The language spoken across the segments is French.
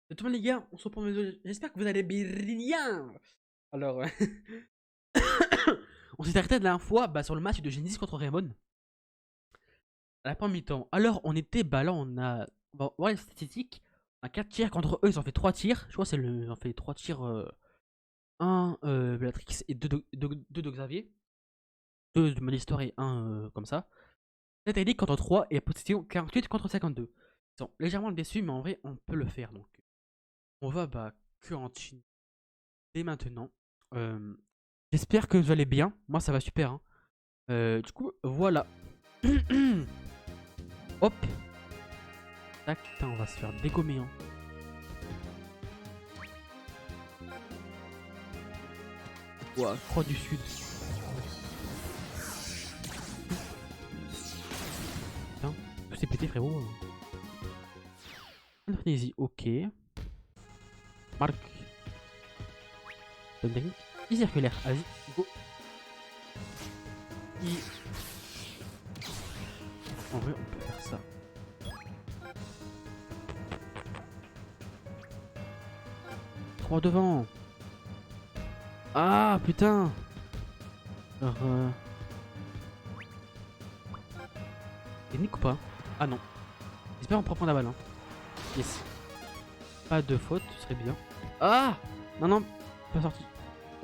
Et tout le monde les gars, on se reprend. J'espère que vous allez bien. Alors, on s'est arrêté la dernière fois sur le match de Genesis contre Raymond à la première mi-temps. Alors, on était, là, on a. On va voir les statistiques. On a 4 tirs contre eux, ils ont fait 3 tirs. Je crois que c'est le. Ils ont fait 3 tirs. 1 Bellatrix et 2 de Xavier. 2 de Malistor et 1 comme ça. La technique contre 3 et la position 48 contre 52. Ils sont légèrement déçus, mais en vrai, on peut le faire. Donc, on va que en Chine dès maintenant. Euh, J'espère que vous allez bien. Moi, ça va super. Hein. Du coup, voilà. Hop. Tac. Putain, on va se faire dégommer. Hein. Ouah, Croix du Sud. Putain, c'est pété, frérot. Indonésie, ok. Marc. Bonne technique. Circulaire, vas-y, go. I. En vrai, on peut faire ça. Trois devant. Ah, putain. Alors, technique ou pas? Ah non. J'espère qu'on prend la balle. Hein. Yes. Pas de faute, ce serait bien. Ah. Non, non, pas sorti.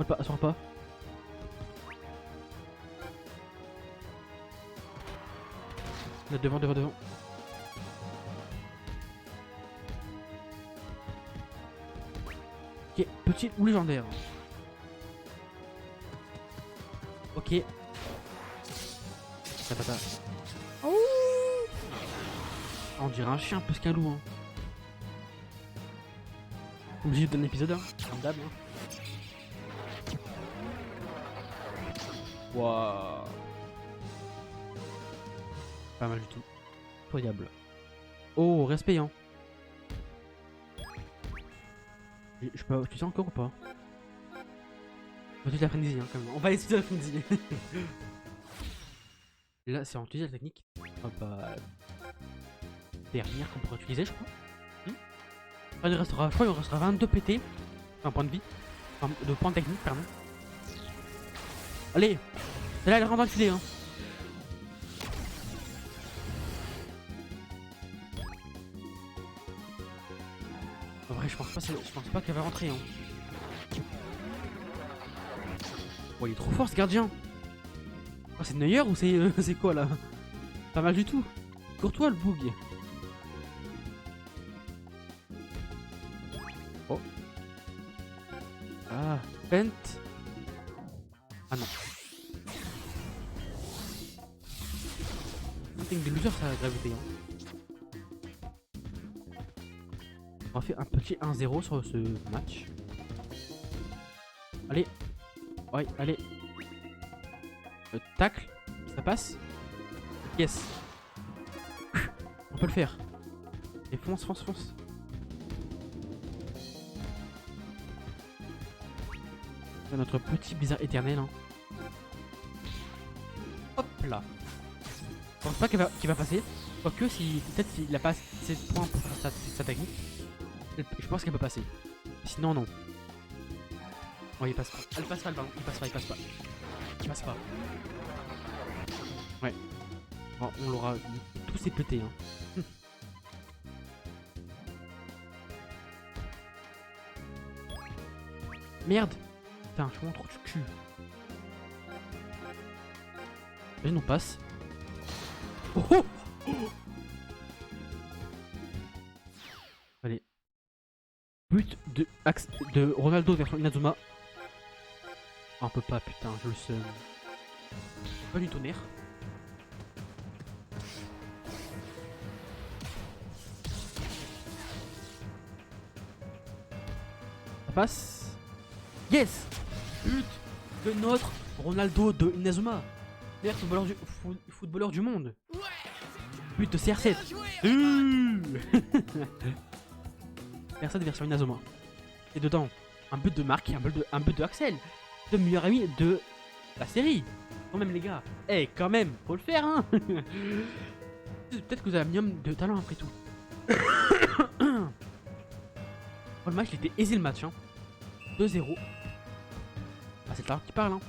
Elle sort pas. Là, devant. Ok, petit ou légendaire. Ok. Patata. Oh, on dirait un chien plus qu'un loup. Hein. Obligé d'un épisode, hein. Comme d'hab. Hein. Waouh. Pas mal du tout. Incroyable. Oh, respect, hein. Je peux utiliser encore ou pas? On va utiliser la frenzy, hein, quand même. On va utiliser la frenzy. Là, c'est en utiliser la technique. Ah dernière qu'on pourra utiliser, je crois. Il restera, je crois qu'il restera 22 PT. Un point de vie. Enfin, de points techniques, pardon. Allez. Celle-là, elle rentre dans le filet, hein. En vrai, je pense pas qu'elle va rentrer, hein. Oh, il est trop fort, ce gardien. Oh, c'est Neuer ou c'est quoi, là? Pas mal du tout. Courtois, le boug. Oh. Ah, Pent. Ah non. Des losers, ça a gravité. Hein. On fait un petit 1-0 sur ce match. Allez. Ouais, allez. Tacle. Ça passe. Yes. On peut le faire. Et fonce. C'est notre petit bizarre éternel. Hein. Hop là. Je pense pas qu'il va passer. Quoique, si peut-être s'il a pas assez de points pour faire sa technique, je pense qu'elle peut passer. Sinon, non. Oh, il passe pas. Elle passe pas le ballon. Il passe pas. Ouais. Bon, on l'aura. Tous ces pétés. Hein. Merde. Putain, je suis vraiment trop du cul. Vas-y, on passe. Oh. Allez. But de Ronaldo version Inazuma. Oh, on peut pas, putain, je le sais. Pas du tonnerre. Ça passe. Yes. But de notre Ronaldo de Inazuma. Meilleur footballeur du monde. But de CR7. CR7 version Inazuma. Et dedans, un but de Marc, un but de Axel. Le meilleur ami de la série. Quand même les gars. Eh quand même, faut le faire hein. Peut-être que vous avez un minimum de talent après tout. Le match, il était easy le match. Hein. 2-0. Ah, c'est là qui parle. Hein.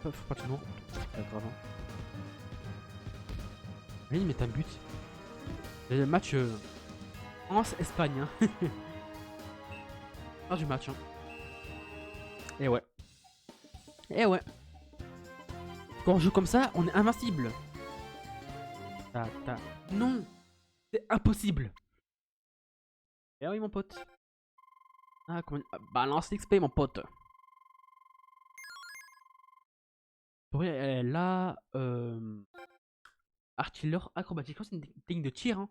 Faut pas que non. C'est pas grave. Hein. Lui, il met un but. C'est le match France-Espagne. Hein. Fin du match. Hein. Et ouais. Et ouais. Quand on joue comme ça, on est invincible. Non. C'est impossible. Et oui, mon pote. Ah, comment... balance l'XP, mon pote. Oui, là, artiller acrobatique, c'est une technique de tir. Hein.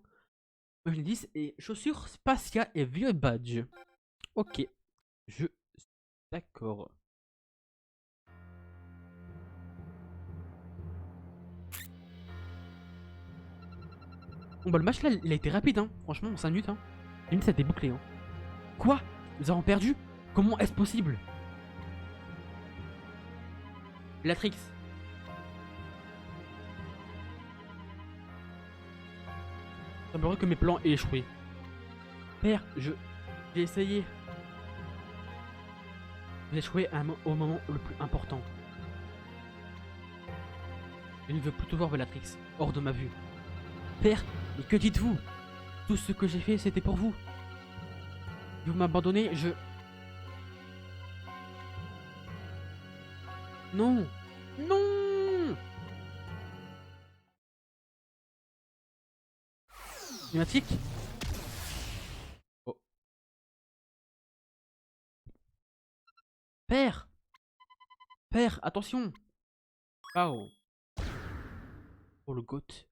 Je 10 et chaussures spatiales et vieux badge. Ok, je d'accord. Bon bah le match là, il a été rapide, hein. Franchement, en 5 minutes. Hein. 5 minutes, ça a été bouclé. Hein. Quoi? Nous avons perdu? Comment est-ce possible? Latrix. Il semblerait que mes plans aient échoué. Père, j'ai essayé. J'ai échoué au moment le plus important. Je ne veux plus te voir, Bellatrix, hors de ma vue. Père, mais que dites-vous? Tout ce que j'ai fait, c'était pour vous. Vous m'abandonnez, je... Non. Non. Cinématique. Oh. Père. Père, attention. Oh. Oh, le goth.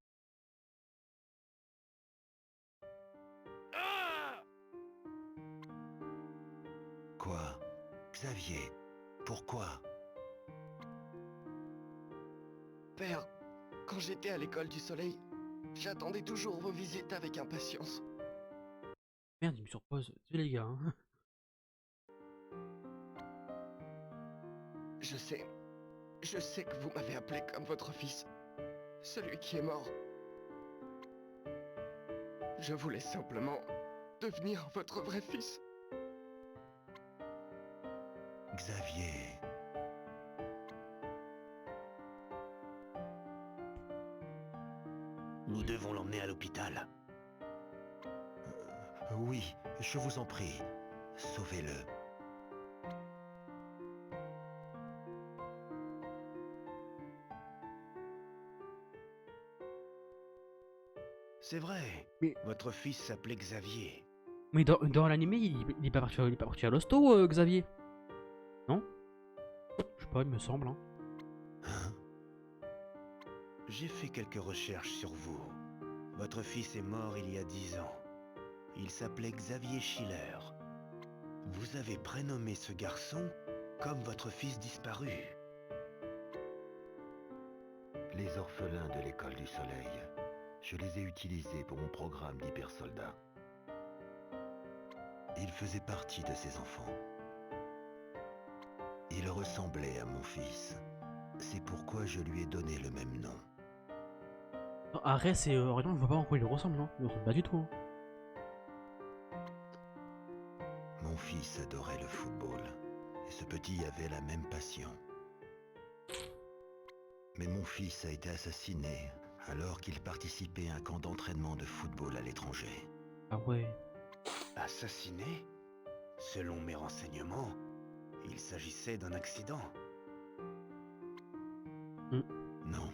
Quoi? Xavier, pourquoi? Père, quand j'étais à l'école du soleil, j'attendais toujours vos visites avec impatience. Merde, il me surpose. Désolé, les gars. Hein. Je sais que vous m'avez appelé comme votre fils, celui qui est mort. Je voulais simplement devenir votre vrai fils. Xavier. Nous devons l'emmener à l'hôpital. Oui, je vous en prie. Sauvez-le. C'est vrai. Mais, Votre fils s'appelait Xavier. mais dans l'animé, il est pas parti à l'hosto, Xavier. Non? Je sais pas, il me semble. Hein. Hein? J'ai fait quelques recherches sur vous. Votre fils est mort il y a 10 ans. Il s'appelait Xavier Schiller. Vous avez prénommé ce garçon comme votre fils disparu. Les orphelins de l'école du soleil. Je les ai utilisés pour mon programme d'hypersoldat. Il faisait partie de ces enfants. Il ressemblait à mon fils. C'est pourquoi je lui ai donné le même nom. Arès et Orion, je vois pas en quoi ils ressemblent. Hein. Ils ressemblent pas du tout. Hein. Mon fils adorait le football. Et ce petit avait la même passion. Mais mon fils a été assassiné alors qu'il participait à un camp d'entraînement de football à l'étranger. Ah ouais. Assassiné? Selon mes renseignements, il s'agissait d'un accident. Non,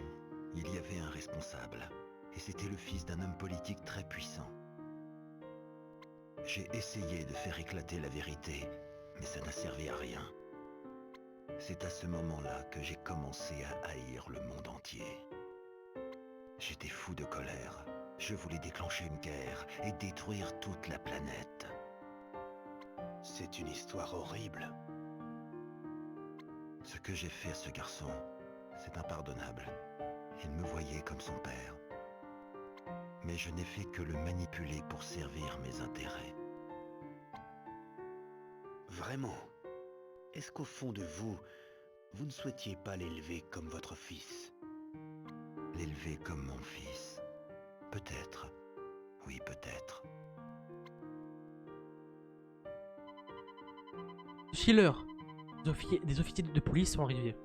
il y avait un responsable, et c'était le fils d'un homme politique très puissant. J'ai essayé de faire éclater la vérité, mais ça n'a servi à rien. C'est à ce moment-là que j'ai commencé à haïr le monde entier. J'étais fou de colère. Je voulais déclencher une guerre et détruire toute la planète. C'est une histoire horrible. Ce que j'ai fait à ce garçon, c'est impardonnable. Il me voyait comme son père. Mais je n'ai fait que le manipuler pour servir mes intérêts. Vraiment? Est-ce qu'au fond de vous, vous ne souhaitiez pas l'élever comme votre fils? L'élever comme mon fils? Peut-être. Oui, peut-être. Schiller, des officiers de police sont arrivés.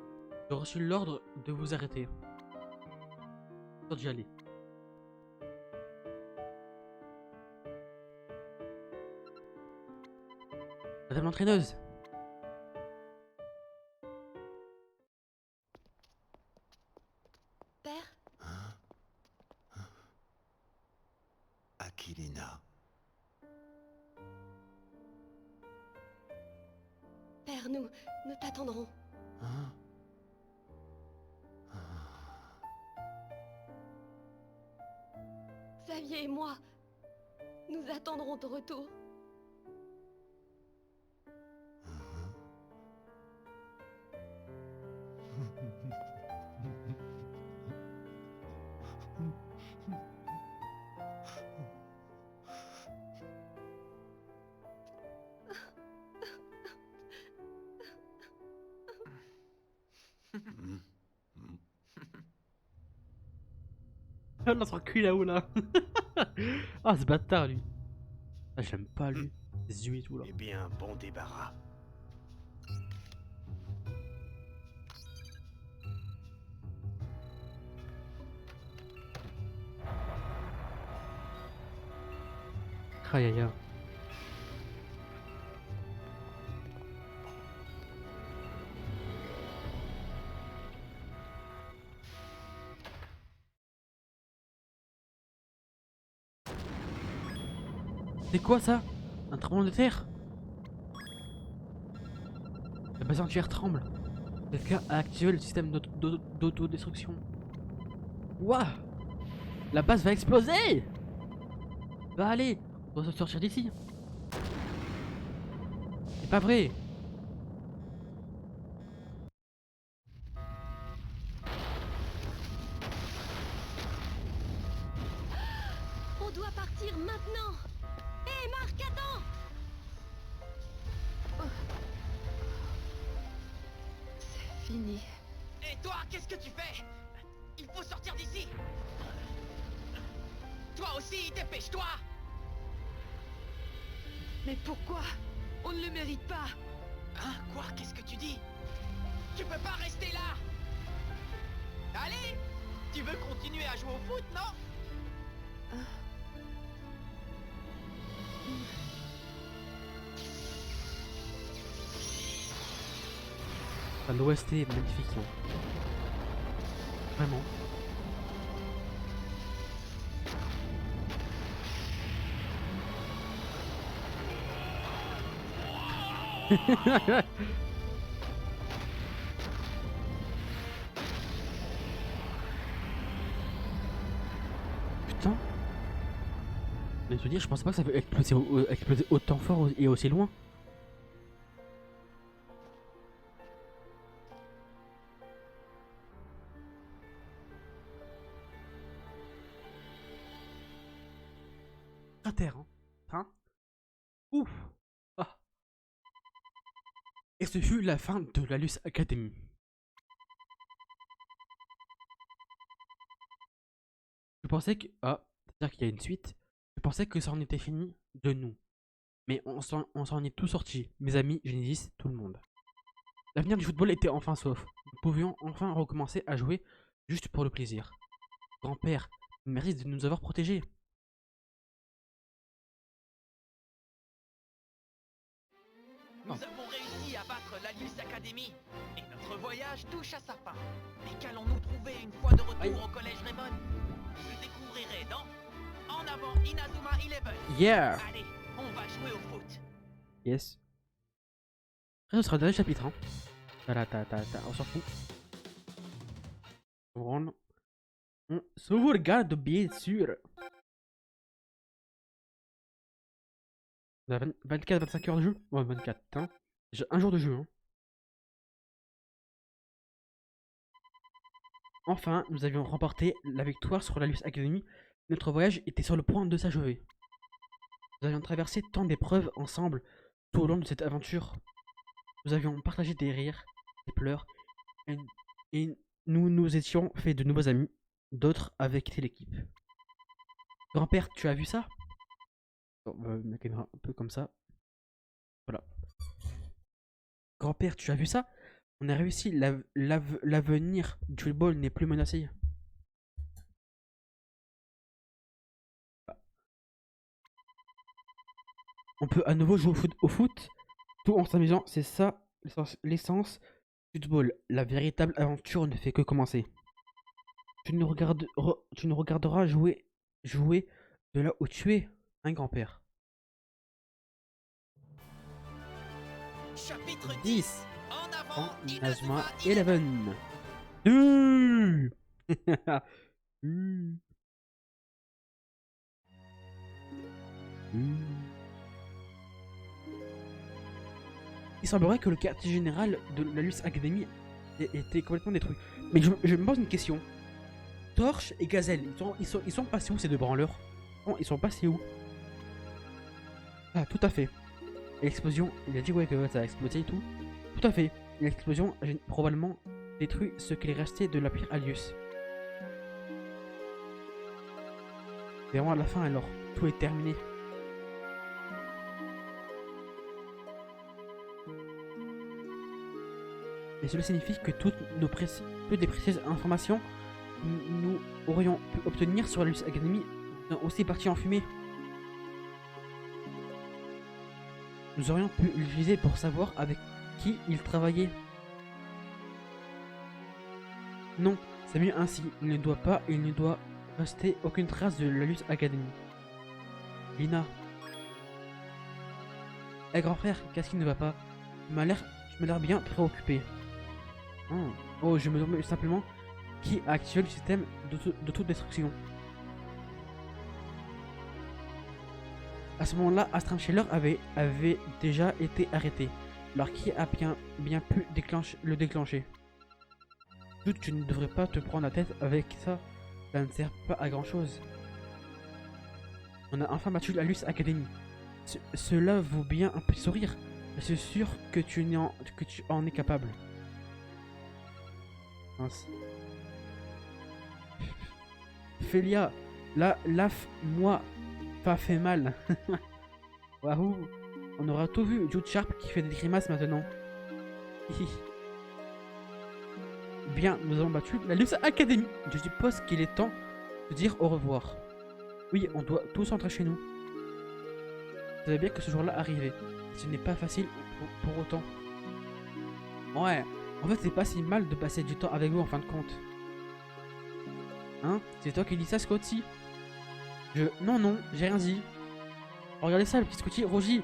J'ai reçu l'ordre de vous arrêter. D'y aller. Madame l'entraîneuse. Père, Aquilina. père, nous t'attendrons. Hein? Xavier et moi, nous attendrons ton retour. Ah, on s'en cul là-haut là. Ah, ce bâtard lui. Ah, j'aime pas lui. Les yeux et tout là. Eh bien, bon débarras. Aïe aïe aïe. C'est quoi ça? Un tremblement de terre? La base entière tremble. Quelqu'un a activé le système d'autodestruction. Ouah! La base va exploser! Bah allez, on doit se sortir d'ici. C'est pas vrai. On doit partir maintenant. Hé, Marc, attends. C'est fini. Et toi, qu'est-ce que tu fais? Il faut sortir d'ici. Toi aussi, dépêche-toi. Mais pourquoi? On ne le mérite pas. Hein? Quoi? Qu'est-ce que tu dis? Tu peux pas rester là. Allez! Tu veux continuer à jouer au foot, non? L'OST est magnifique. Hein. Vraiment. Putain. Mais je veux dire, je pensais pas que ça peut exploser autant fort et aussi loin. À terre, hein. Ouf. Ah. Et ce fut la fin de la Luce Academy. Je pensais que... Ah, c'est-à-dire qu'il y a une suite. Je pensais que ça en était fini de nous. Mais on s'en est tous sortis. Mes amis, Genesis, tout le monde. L'avenir du football était enfin sauf. Nous pouvions enfin recommencer à jouer juste pour le plaisir. Grand-père, merci de nous avoir protégés. Nous avons réussi à battre l'Alius Academy. Et notre voyage touche à sa fin. Mais qu'allons-nous trouver une fois de retour Aïe. au collège Raymond? Vous le découvrirez dans En avant Inazuma 11. Yeah. Allez, on va jouer au foot. Yes. Après, ce sera le dernier chapitre. Hein. On s'en fout. On sauvegarde bien sûr. On a 24-25 heures de jeu. Ouais, 24. Hein. J'ai un jour de jeu. Hein. Enfin, nous avions remporté la victoire sur la Luce Academy. Notre voyage était sur le point de s'achever. Nous avions traversé tant d'épreuves ensemble tout au long de cette aventure. Nous avions partagé des rires, des pleurs, et nous nous étions fait de nouveaux amis. D'autres avaient quitté l'équipe. Grand-père, tu as vu ça? Bon, la caméra un peu comme ça. Voilà. Grand-père, tu as vu ça? On a réussi, l'avenir du football n'est plus menacé. On peut à nouveau jouer au foot, tout en s'amusant, c'est ça l'essence du football. La véritable aventure ne fait que commencer. Tu nous regarderas jouer de là où tu es, un grand-père. Chapitre 10. 10. En En avant, Inazuma Inazuma 11. Hmm. Hmm. Il semblerait que le quartier général de la Luce Academy ait été complètement détruit. Mais je me pose une question. Torche et Gazelle, ils sont passés où ces deux branleurs? Non, ils sont passés où? Ah, tout à fait. Et l'explosion, il a dit ouais que ça a explosé et tout. Tout à fait. L'explosion a probablement détruit ce qu'il est resté de la pierre Alius. Verrons à la fin alors. Tout est terminé. Et cela signifie que toutes les précieuses informations que nous aurions pu obtenir sur la Luce Academy sont aussi parties en fumée. Nous aurions pu l'utiliser pour savoir avec qui il travaillait. Non, c'est mieux ainsi. Il ne doit rester aucune trace de la Luce Academy. Lina. Eh grand frère, qu'est-ce qui ne va pas? Tu m'as l'air bien préoccupé. Oh, je me demande simplement qui a activé le système d'autodestruction. À ce moment-là, Astram Scheller avait déjà été arrêté. Alors qui a bien pu le déclencher? Doute, tu ne devrais pas te prendre la tête avec ça. Ça ne sert pas à grand chose. On a enfin battu la Luce Academy. Cela vaut bien un petit sourire. Je suis sûr que tu en es capable. Mince. Félia, moi, pas fait mal. Waouh, on aura tout vu. Jude Sharp qui fait des grimaces maintenant. Bien, nous avons battu la Luce Academy. Je suppose qu'il est temps de dire au revoir. Oui, on doit tous rentrer chez nous. Vous savez bien que ce jour-là arrivait. Ce n'est pas facile pour autant. Ouais, en fait c'est pas si mal de passer du temps avec vous en fin de compte. Hein? C'est toi qui dis ça, Scotty? Non, j'ai rien dit. Regardez ça, le petit Scotty. Rogy,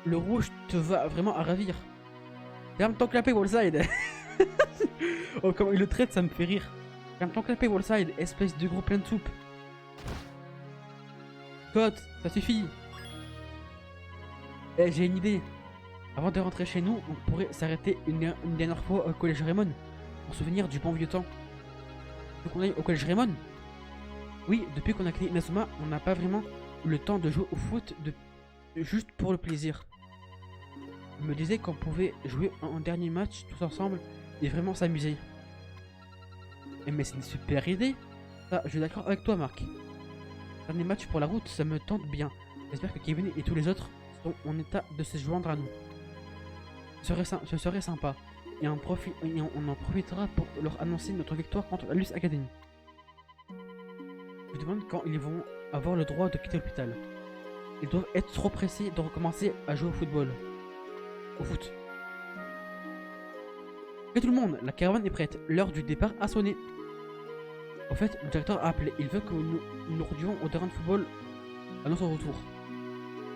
le rouge te va vraiment à ravir. Ferme ton clapet, Wallside. Oh, comment il le traite, ça me fait rire. Ferme ton clapet, Wallside, espèce de gros plein de soupe. Scott, ça suffit. Eh, j'ai une idée. Avant de rentrer chez nous, on pourrait s'arrêter une dernière fois au collège Raymond. Pour se souvenir du bon vieux temps. Donc on aille au collège Raymond. Oui, depuis qu'on a créé Inazuma, on n'a pas vraiment eu le temps de jouer au foot juste pour le plaisir. Je me disais qu'on pouvait jouer un dernier match tous ensemble et vraiment s'amuser. Mais c'est une super idée. Ça, je suis d'accord avec toi, Marc. Dernier match pour la route, ça me tente bien. J'espère que Kevin et tous les autres sont en état de se joindre à nous. Ce serait sympa. Et on en profitera pour leur annoncer notre victoire contre la Luce Academy. Je me demande quand ils vont avoir le droit de quitter l'hôpital. Ils doivent être trop pressés de recommencer à jouer au football. Au foot. Et tout le monde, la caravane est prête. L'heure du départ a sonné. En fait, le directeur a appelé. Il veut que nous retournions au terrain de football à notre retour.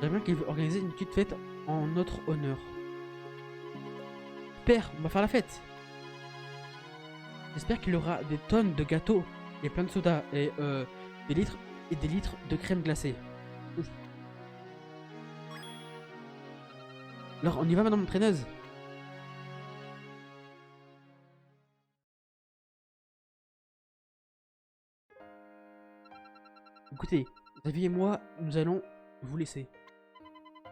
J'aimerais bien qu'il veut organiser une petite fête en notre honneur. Père, on va faire la fête. J'espère qu'il y aura des tonnes de gâteaux et plein de sodas et des litres de crème glacée. Ouf. Alors, on y va, madame l'entraîneuse? Écoutez, Xavier et moi, nous allons vous laisser.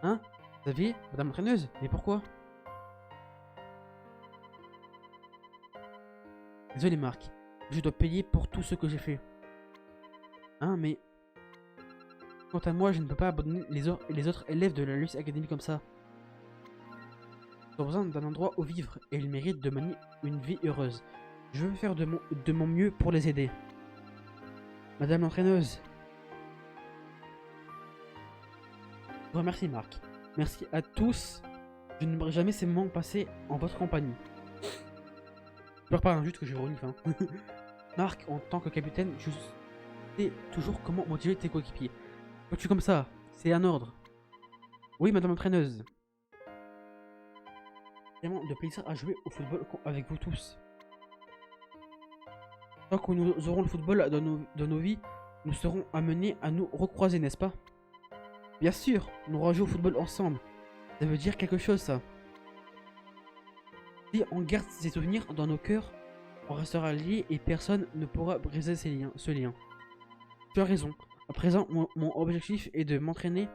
Hein? Xavier, madame l'entraîneuse? Mais pourquoi? Désolé, Marc. Je dois payer pour tout ce que j'ai fait. Hein, mais... Quant à moi, je ne peux pas abandonner les autres élèves de la Luce Academy comme ça. Ils ont besoin d'un endroit où vivre et ils méritent de mener une vie heureuse. Je veux faire de mon mieux pour les aider. Madame l'entraîneuse. Je vous remercie, Marc. Merci à tous. Je n'oublierai jamais ces moments passés en votre compagnie. Je pleure pas, hein, juste que je renifle. Hein. Marc, en tant que capitaine, je sais toujours comment motiver tes coéquipiers. Quand tu es comme ça, c'est un ordre. Oui, madame l'entraîneuse. Vraiment de plaisir à jouer au football avec vous tous. Tant que nous aurons le football dans nos vies, nous serons amenés à nous recroiser, n'est-ce pas? Bien sûr, nous aurons joué au football ensemble. Ça veut dire quelque chose, ça. Si on garde ces souvenirs dans nos cœurs, on restera liés et personne ne pourra briser ce lien. Tu as raison. À présent, mon objectif est de m'entraîner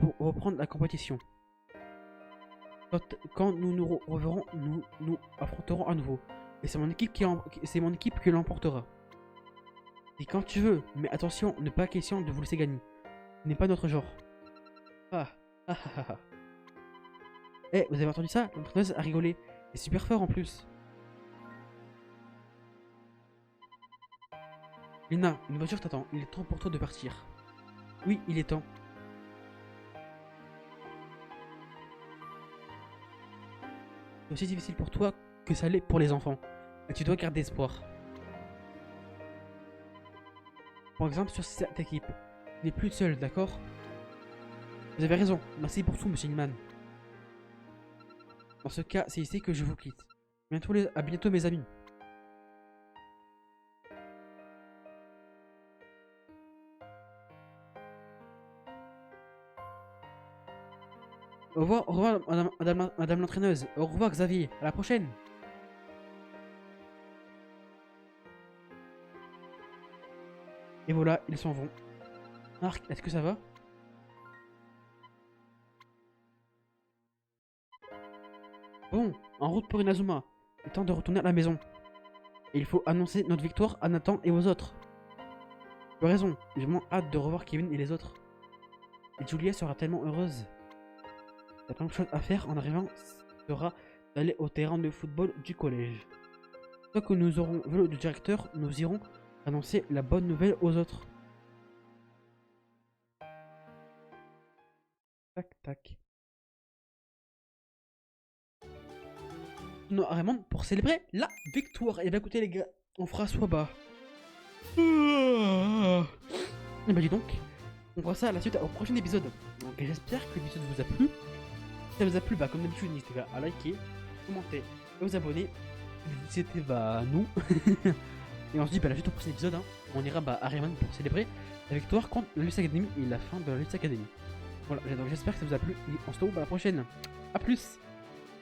pour reprendre la compétition. Quand nous nous reverrons, nous affronterons à nouveau. Et c'est mon équipe qui l'emportera. Et quand tu veux, mais attention, ne pas question de vous laisser gagner. Ce n'est pas notre genre. Ah, ah, ah, ah. Eh, vous avez entendu ça? L'entraîneuse a rigolé. C'est super fort en plus. Lina, une voiture t'attend. Il est temps pour toi de partir. Oui, il est temps. C'est aussi difficile pour toi que ça l'est pour les enfants. Mais tu dois garder espoir. Par exemple, sur cette équipe, tu n'es plus seul, d'accord? Vous avez raison. Merci pour tout, monsieur Hillman. Dans ce cas, c'est ici que je vous quitte. À bientôt, mes amis. Au revoir madame l'entraîneuse. Au revoir, Xavier. À la prochaine. Et voilà, ils s'en vont. Marc, est-ce que ça va? Bon, en route pour Inazuma. Il est temps de retourner à la maison. Et il faut annoncer notre victoire à Nathan et aux autres. Tu as raison, j'ai vraiment hâte de revoir Kevin et les autres. Et Julia sera tellement heureuse. La première chose à faire en arrivant sera d'aller au terrain de football du collège. Une fois que nous aurons vu le directeur, nous irons annoncer la bonne nouvelle aux autres. Tac tac. Non, Raymond, pour célébrer la victoire. Et bien écoutez les gars, on fera soit bas. Et bah dis donc, on fera ça à la suite au prochain épisode. Donc j'espère que l'épisode vous a plu. Si ça vous a plu, bah comme d'habitude, n'hésitez pas à liker, commenter et vous abonner. C'était bah nous. Et on se dit bah la suite au prochain épisode, hein, on ira bah à Raymond pour célébrer la victoire contre la Luce Academy et la fin de la Luce Academy. Voilà, donc j'espère que ça vous a plu et on se retrouve à la prochaine. A plus.